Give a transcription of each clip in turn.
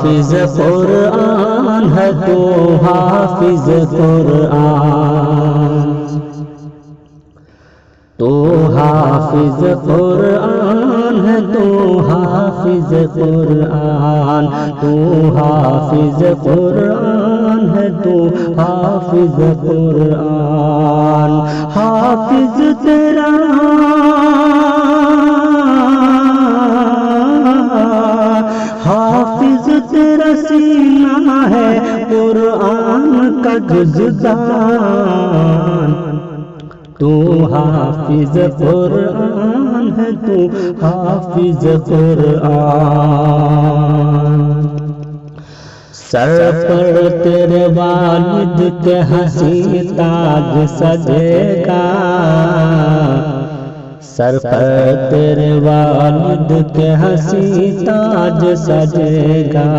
حافظ قرآن ہے تو حافظ قرآن، تو حافظ قرآن ہے تو حافظ قرآن، تو حافظ قرآن ہے تو حافظ قرآن، حافظ تیرا حافظ تیرا سینہ ہے قرآن کا جزدان، تو حافظ قرآن ہے تو حافظ قرآن، سر پر تیرے والد کے ہنسی تاج سجے گا، سر پر تیرے والد کے ہنسی تاج سجے گا،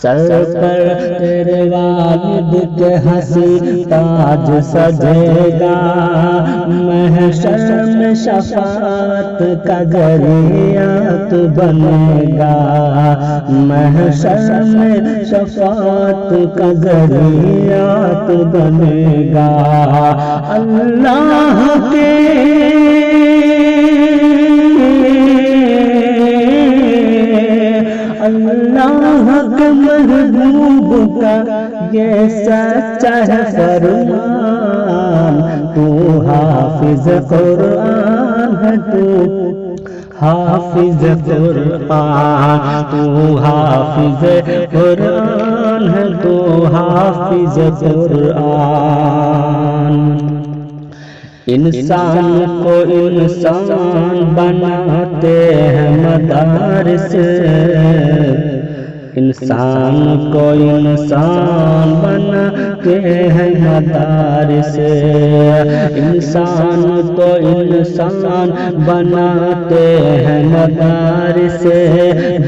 سر پر تیرے والد کے ہنسی تاج سجے گا، محشر میں شفاعت کا ذریعہ تو بنے گا، محشر میں شفاعت کا ذریعہ تو بنے گا، اللہ کے اللہ کے محبوب کا یہ سچا ہے فرمان، تو حافظ قرآن ہے تو حافظ قرآن، تو حافظ قرآن ہے تو حافظ قرآن، انسان کو انسان بناتے ہیں مدارس، انسان کو انسان بناتے ہیں مدارس، انسان کو انسان بناتے ہیں مدارس،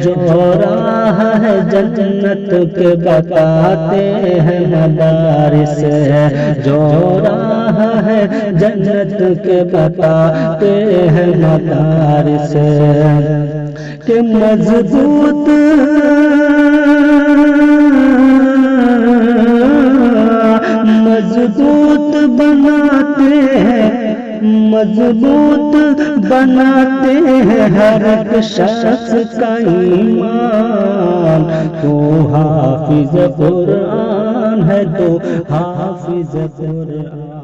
جو راہ ہے جنت کے بتاتے ہیں مدارس، جو راہ ہے جنت کے بتاتے ہیں مدارس، کہ مضبوط مضبوط بناتے ہیں، مضبوط بناتے ہیں ہر ایک شخص کا ایمان، تو حافظ قرآن ہے تو حافظ قرآن۔